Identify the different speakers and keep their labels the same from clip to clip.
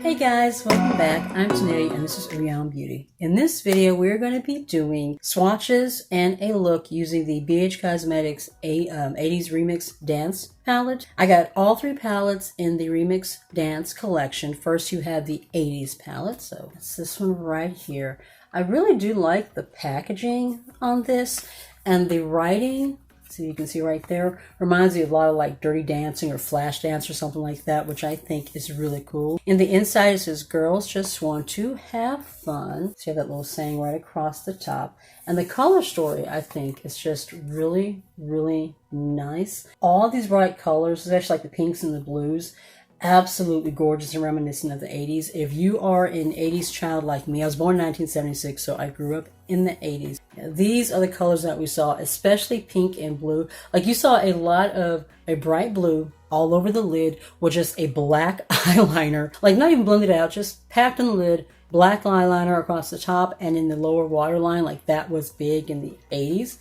Speaker 1: Hey guys, welcome back. I'm Tanealyakimbeauty and this is Beauty. In this video, we're going to be doing swatches and a look using the BH Cosmetics 80s Remix Dance palette. I got all three palettes in the Remix Dance collection. First, you have the 80s palette, so it's this one right here. I really do like the packaging on this and the writing. So you can see right there, reminds me of a lot of like Dirty Dancing or Flash Dance or something like that, which I think is really cool. In the inside, it says, girls just want to have fun. So you have that little saying right across the top. And the color story, I think, is just really, really nice. All these bright colors, especially like the pinks and the blues, absolutely gorgeous and reminiscent of the 80s. If you are an 80s child like me, I was born in 1976, so I grew up in the 80s. These are the colors that we saw, especially pink and blue. Like you saw a lot of a bright blue all over the lid with just a black eyeliner, like not even blended out, just packed in the lid, black eyeliner across the top and in the lower waterline. Like that was big in the 80s.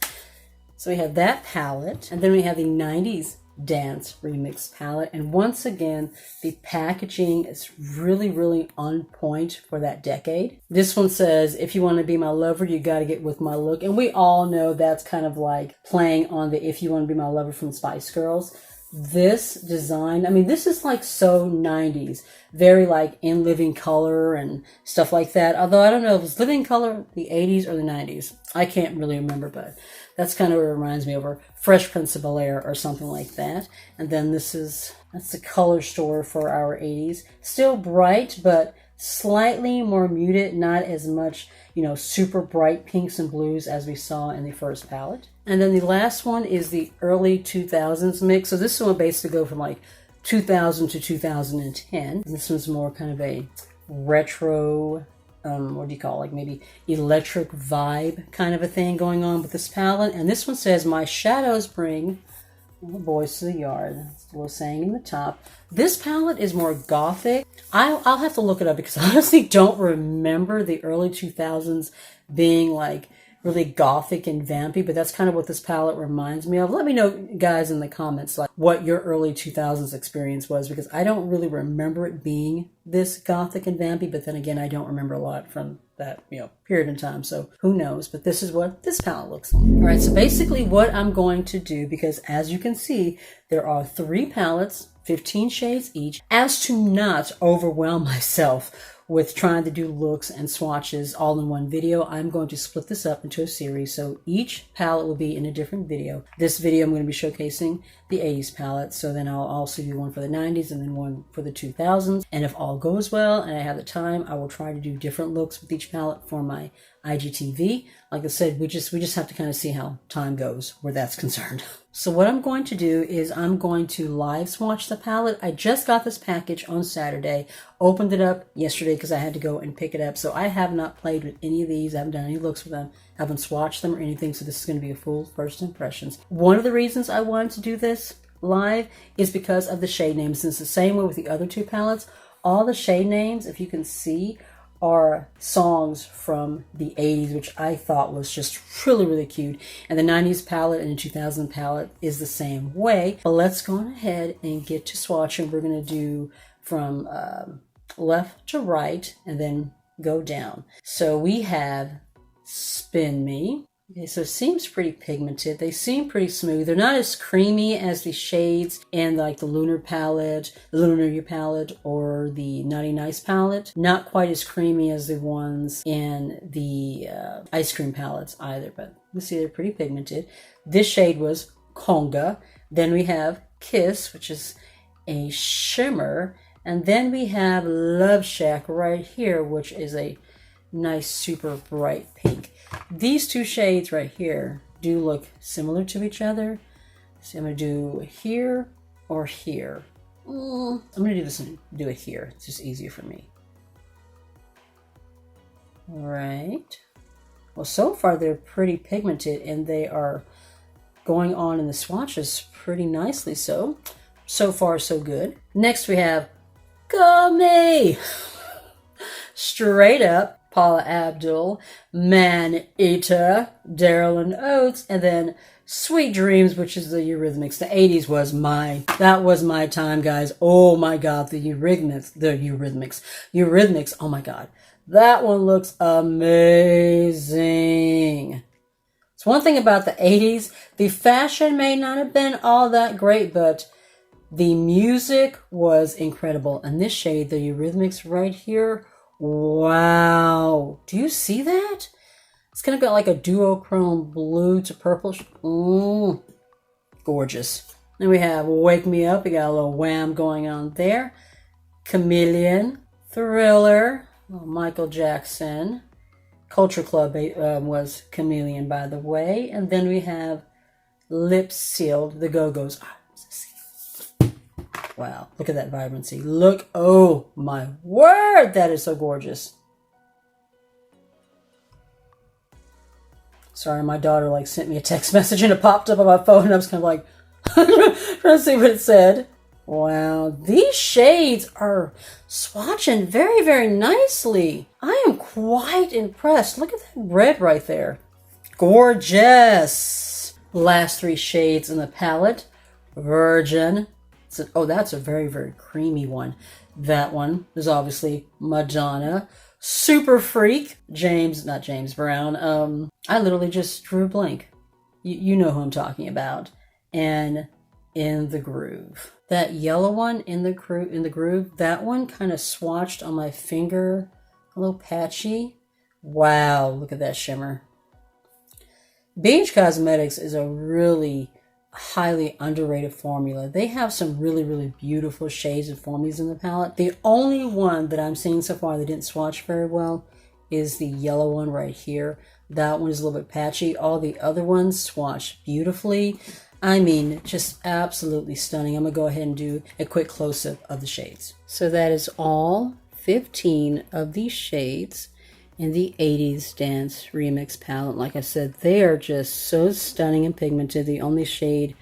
Speaker 1: So we have that palette, and then we have the 90s Dance Remix palette, and once again the packaging is really, really on point for that decade. This one says, if you want to be my lover, you got to get with my look, and we all know that's kind of like playing on the if you want to be my lover from Spice Girls. This design, I mean, this is like so 90s, very like in living color and stuff like that. Although I don't know if it's living color, the 80s or the 90s. I can't really remember, but that's kind of what it reminds me of, or Fresh Prince of Bel-Air or something like that. And then that's the color store for our 80s. Still bright, but slightly more muted, not as much, you know, super bright pinks and blues as we saw in the first palette. And then the last one is the early 2000s mix. So this one basically go from like 2000 to 2010. And this one's more kind of a retro, what do you call it? Like maybe electric vibe kind of a thing going on with this palette. And this one says, my shadows bring the boys to the yard. That's a little saying in the top. This palette is more gothic. I'll have to look it up because I honestly don't remember the early 2000s being like really gothic and vampy, but that's kind of what this palette reminds me of. Let me know, guys, in the comments, like what your early 2000s experience was, because I don't really remember it being this gothic and vampy, but then again, I don't remember a lot from that, you know, period in time, so who knows. But this is what this palette looks like. All right, so basically what I'm going to do, because as you can see, there are three palettes, 15 shades each, as to not overwhelm myself with trying to do looks and swatches all in one video, I'm going to split this up into a series. So each palette will be in a different video. This video I'm going to be showcasing the 80s palette. So then I'll also do one for the 90s and then one for the 2000s. And if all goes well and I have the time, I will try to do different looks with each palette for my IGTV. Like I said, we just have to kind of see how time goes where that's concerned. So what I'm going to do is I'm going to live swatch the palette. I just got this package on Saturday, opened it up yesterday because I had to go and pick it up. So I have not played with any of these. I haven't done any looks with them. I haven't swatched them or anything. So this is going to be a full first impressions. One of the reasons I wanted to do this live is because of the shade names. Since the same way with the other two palettes, all the shade names, if you can see, are songs from the 80s, which I thought was just really, really cute. And the 90s palette and the 2000 palette is the same way. But let's go on ahead and get to swatching. We're going to do from left to right and then go down. So we have Spin Me. Okay, so it seems pretty pigmented. They seem pretty smooth. They're not as creamy as the shades in like the Lunar palette, the Lunar palette, or the Naughty Nice palette. Not quite as creamy as the ones in the Ice Cream palettes either, but you see they're pretty pigmented. This shade was Conga. Then we have Kiss, which is a shimmer. And then we have Love Shack right here, which is a nice, super bright pink. These two shades right here do look similar to each other. So I'm going to do here or here. I'm going to do this and do it here. It's just easier for me. All right. Well, so far they're pretty pigmented and they are going on in the swatches pretty nicely. So far so good. Next we have Come. Straight Up, Paula Abdul, Man Eater, Daryl and Oates, and then Sweet Dreams, which is the Eurythmics. The 80s was that was my time, guys. Oh my God, the Eurythmics, oh my God. That one looks amazing. It's one thing about the 80s, the fashion may not have been all that great, but the music was incredible. And this shade, the Eurythmics right here, wow. Do you see that? It's going to be like a duochrome blue to purple. Gorgeous. Then we have Wake Me Up. We got a little wham going on there. Chameleon. Thriller. Oh, Michael Jackson. Culture Club was Chameleon, by the way. And then we have Lips Sealed. The Go-Go's. Wow. Look at that vibrancy. Look. Oh, my word. That is so gorgeous. Sorry, my daughter sent me a text message and it popped up on my phone and I was kind of like trying to see what it said. Wow, these shades are swatching very, very nicely. I am quite impressed. Look at that red right there. Gorgeous. Last three shades in the palette. Virgin. That's a very, very creamy one. That one is obviously Madonna. Super Freak, not James Brown. I literally just drew a blank. You know who I'm talking about. And In the Groove. That yellow one in the groove, that one kind of swatched on my finger, a little patchy. Wow, look at that shimmer. BH Cosmetics is a really highly underrated formula. They have some really, really beautiful shades and formulas in the palette. The only one that I'm seeing so far that didn't swatch very well is the yellow one right here. That one is a little bit patchy. All the other ones swatch beautifully. I mean, just absolutely stunning. I'm going to go ahead and do a quick close-up of the shades. So that is all 15 of these shades in the 80s Dance Remix palette. Like I said, they are just so stunning and pigmented. The only shade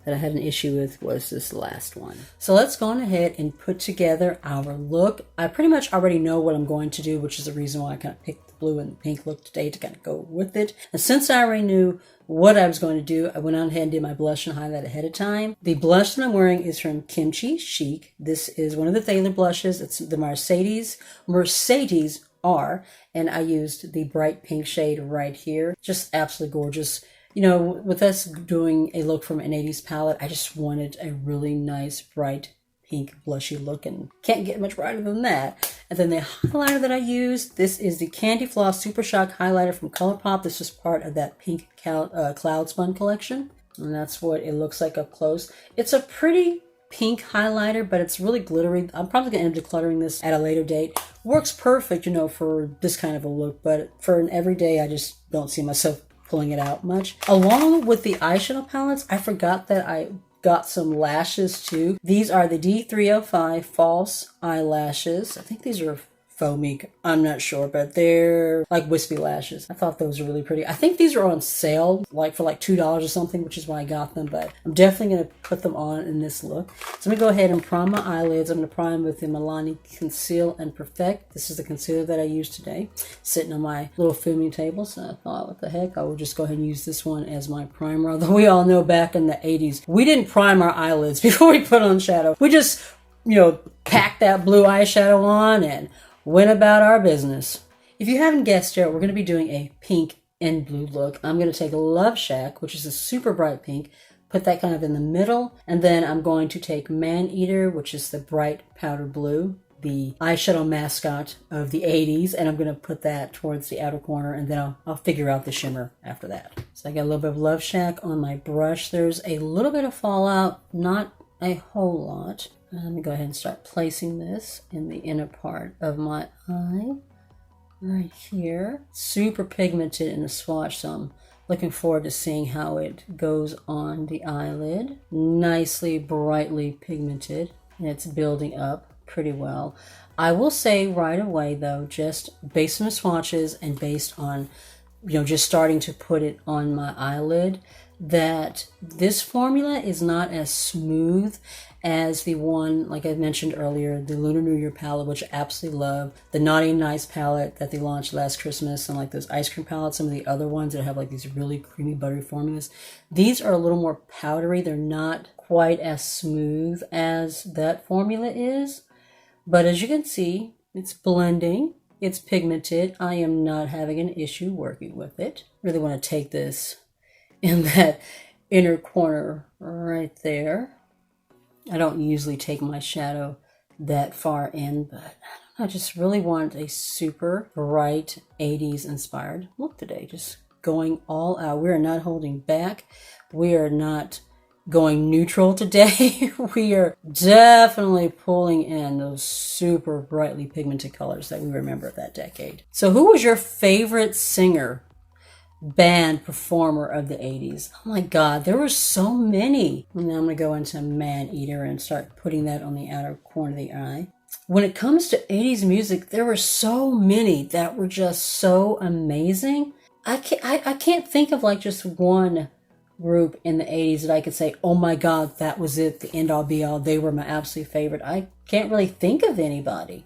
Speaker 1: that I had an issue with was this last one. So let's go on ahead and put together our look. I pretty much already know what I'm going to do, which is the reason why I kind of picked the blue and the pink look today to kind of go with it. And since I already knew what I was going to do, I went on ahead and did my blush and highlight ahead of time. The blush that I'm wearing is from Kimchi Chic. This is one of the Thaler blushes. It's the Mercedes R, and I used the bright pink shade right here. Just absolutely gorgeous. You know, with us doing a look from an 80s palette, I just wanted a really nice, bright, pink, blushy look, and can't get much brighter than that. And then the highlighter that I used, this is the Candy Floss Super Shock highlighter from Colourpop. This is part of that pink Cloud Spun collection, and that's what it looks like up close. It's a pretty pink highlighter, but it's really glittery. I'm probably going to end up decluttering this at a later date. Works perfect, you know, for this kind of a look, but for an everyday, I just don't see myself pulling it out much. Along with the eyeshadow palettes, I forgot that I got some lashes too. These are the D305 false eyelashes. I think these are foamy. I'm not sure, but they're like wispy lashes. I thought those were really pretty. I think these are on sale, like for like $2 or something, which is why I got them, but I'm definitely going to put them on in this look. So I'm going to go ahead and prime my eyelids. I'm going to prime with the Milano Conceal and Perfect. This is the concealer that I used today, sitting on my little filming table. So I thought, what the heck, I will just go ahead and use this one as my primer. Although we all know back in the 80s, we didn't prime our eyelids before we put on shadow. We just, you know, packed that blue eyeshadow on and went about our business. If you haven't guessed yet, we're going to be doing a pink and blue look. I'm going to take Love Shack, which is a super bright pink, put that kind of in the middle, and then I'm going to take Man Eater, which is the bright powder blue, the eyeshadow mascot of the 80s, and I'm going to put that towards the outer corner, and then I'll figure out the shimmer after that. So I got a little bit of Love Shack on my brush. There's a little bit of fallout, not a whole lot. Let me go ahead and start placing this in the inner part of my eye, right here. Super pigmented in the swatch, so I'm looking forward to seeing how it goes on the eyelid. Nicely, brightly pigmented, and it's building up pretty well. I will say right away, though, just based on the swatches and based on, you know, just starting to put it on my eyelid, that this formula is not as smooth as the one, like I mentioned earlier, the Lunar New Year palette, which I absolutely love. The Naughty and Nice palette that they launched last Christmas, and like those ice cream palettes, some of the other ones that have like these really creamy, buttery formulas. These are a little more powdery. They're not quite as smooth as that formula is. But as you can see, it's blending. It's pigmented. I am not having an issue working with it. Really want to take this in that inner corner right there. I don't usually take my shadow that far in, but I just really want a super bright 80s inspired look today. Just going all out. We are not holding back. We are not going neutral today. We are definitely pulling in those super brightly pigmented colors that we remember of that decade. So who was your favorite singer, band, performer of the 80s? Oh my God, there were so many. And now I'm going to go into Man Eater and start putting that on the outer corner of the eye. When it comes to 80s music, there were so many that were just so amazing. I can't think of like just one group in the 80s that I could say, oh my God, that was it, the end all be all, they were my absolute favorite. I can't really think of anybody.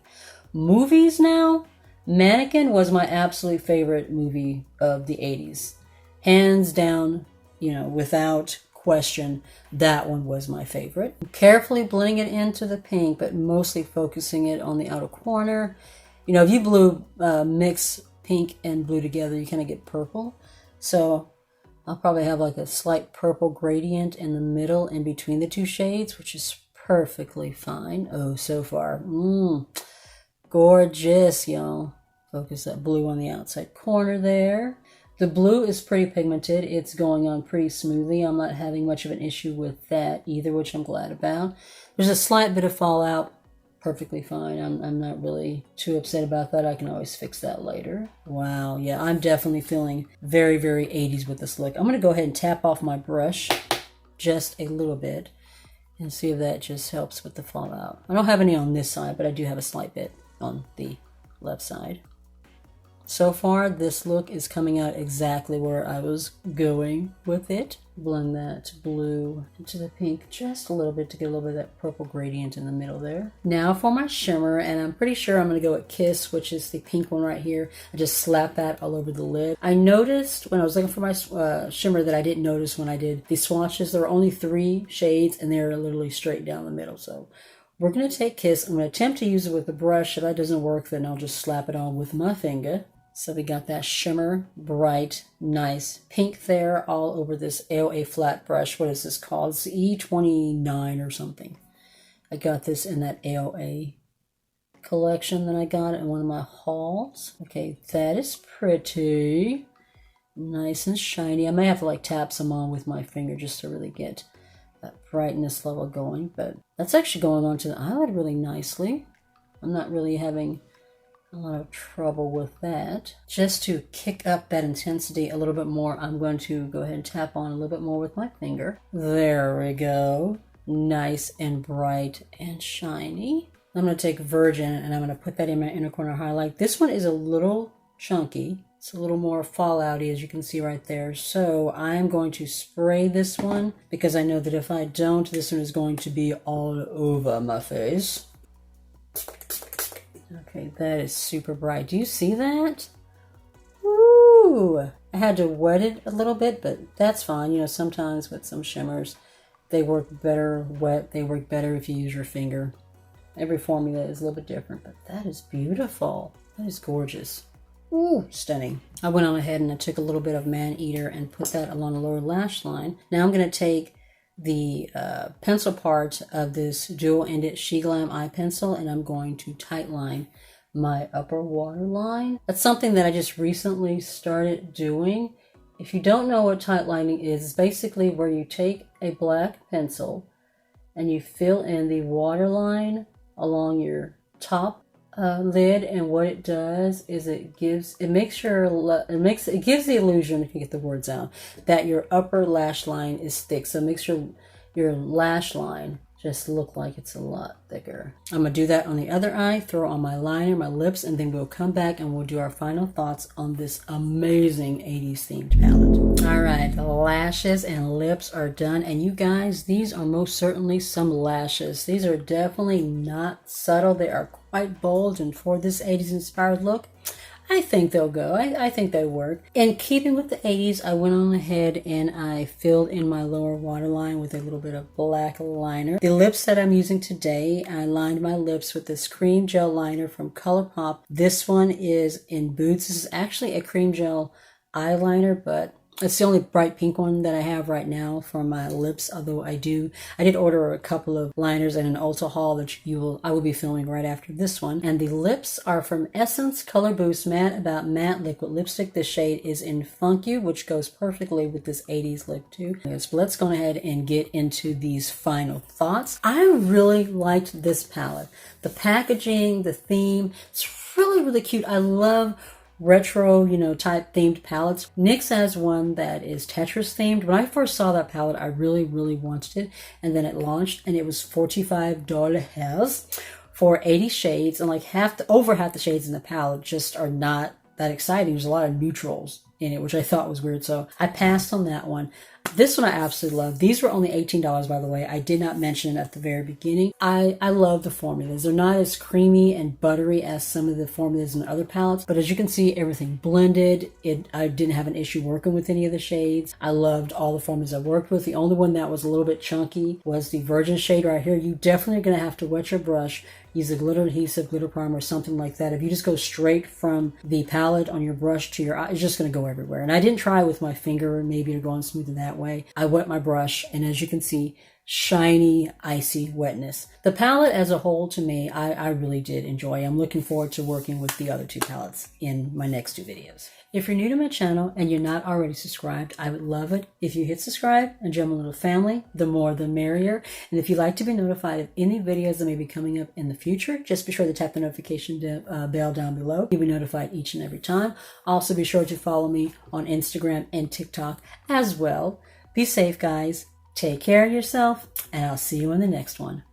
Speaker 1: Movies now, Mannequin was my absolute favorite movie of the 80s. Hands down, you know, without question, that one was my favorite. Carefully blending it into the pink, but mostly focusing it on the outer corner. You know, if you mix pink and blue together, you kind of get purple. So I'll probably have like a slight purple gradient in the middle in between the two shades, which is perfectly fine. Oh, so far. Gorgeous, y'all. Focus that blue on the outside corner there. The blue is pretty pigmented. It's going on pretty smoothly. I'm not having much of an issue with that either, which I'm glad about. There's a slight bit of fallout. Perfectly fine. I'm not really too upset about that. I can always fix that later. Wow, yeah, I'm definitely feeling very, very 80s with this look. I'm going to go ahead and tap off my brush just a little bit and see if that just helps with the fallout. I don't have any on this side, but I do have a slight bit on the left side. So far, this look is coming out exactly where I was going with it. Blend that blue into the pink just a little bit to get a little bit of that purple gradient in the middle there. Now for my shimmer, and I'm pretty sure I'm going to go with Kiss, which is the pink one right here. I just slap that all over the lid. I noticed when I was looking for my shimmer that I didn't notice when I did the swatches. There were only 3 shades, and they're literally straight down the middle. So we're going to take Kiss. I'm going to attempt to use it with a brush. If that doesn't work, then I'll just slap it on with my finger. So we got that shimmer, bright, nice pink there all over this AOA flat brush. What is this called? It's E29 or something. I got this in that AOA collection that I got in one of my hauls. Okay, that is pretty. Nice and shiny. I may have to like tap some on with my finger just to really get that brightness level going. But that's actually going on to the eyelid really nicely. I'm not really having a lot of trouble with that. Just to kick up that intensity a little bit more, I'm going to go ahead and tap on a little bit more with my finger. There we go. Nice and bright and shiny. I'm going to take Virgin and I'm going to put that in my inner corner highlight. This one is a little chunky. It's a little more fallouty, as you can see right there. So I'm going to spray this one because I know that if I don't, this one is going to be all over my face. Okay, that is super bright. Do you see that? Woo! I had to wet it a little bit, but that's fine. You know, sometimes with some shimmers, they work better wet. They work better if you use your finger. Every formula is a little bit different, but that is beautiful. That is gorgeous. Ooh, stunning. I went on ahead and I took a little bit of Man Eater and put that along the lower lash line. Now I'm going to take the pencil part of this dual-ended Sheglam eye pencil and I'm going to tightline my upper waterline. That's something that I just recently started doing. If you don't know what tightlining is, it's basically where you take a black pencil and you fill in the waterline along your top lid, and what it does is it gives the illusion, if you get the words out, that your upper lash line is thick. So it makes your lash line just look like it's a lot thicker. I'm gonna do that on the other eye, throw on my liner, my lips, and then we'll come back and we'll do our final thoughts on this amazing 80s themed palette. All right, the lashes and lips are done. And you guys, these are most certainly some lashes. These are definitely not subtle. They are quite bold. And for this 80s inspired look, I think they'll go. I think they work. In keeping with the 80s, I went on ahead and I filled in my lower waterline with a little bit of black liner. The lips that I'm using today, I lined my lips with this cream gel liner from Colourpop. This one is in Boots. This is actually a cream gel eyeliner, but it's the only bright pink one that I have right now for my lips, although I did order a couple of liners in an Ulta haul that I will be filming right after this one. And the lips are from Essence Color Boost Matte About Matte Liquid Lipstick. The shade is in Funk You, which goes perfectly with this 80s look too. Yes, but let's go ahead and get into these final thoughts. I really liked this palette. The packaging, the theme, it's really, really cute. I love retro, type themed palettes. NYX has one that is Tetris themed. When I first saw that palette, I really, really wanted it. And then it launched and it was $45 for 80 shades. And like over half the shades in the palette just are not that exciting. There's a lot of neutrals in it, which I thought was weird. So I passed on that one. This one I absolutely love. These were only $18, by the way. I did not mention it at the very beginning. I love the formulas. They're not as creamy and buttery as some of the formulas in other palettes, but as you can see, everything blended. I didn't have an issue working with any of the shades. I loved all the formulas I worked with. The only one that was a little bit chunky was the Virgin shade right here. You definitely are going to have to wet your brush, use a glitter adhesive, glitter primer, or something like that. If you just go straight from the palette on your brush to your eye, it's just going to go everywhere. And I didn't try with my finger maybe to go on smooth in that way. I wet my brush, and as you can see, shiny, icy wetness. The palette as a whole, to me, I really did enjoy. I'm looking forward to working with the other two palettes in my next two videos. If you're new to my channel and you're not already subscribed, I would love it if you hit subscribe and join my little family. The more, the merrier. And if you'd like to be notified of any videos that may be coming up in the future, just be sure to tap the notification bell down below. You'll be notified each and every time. Also, be sure to follow me on Instagram and TikTok as well. Be safe, guys. Take care of yourself, and I'll see you in the next one.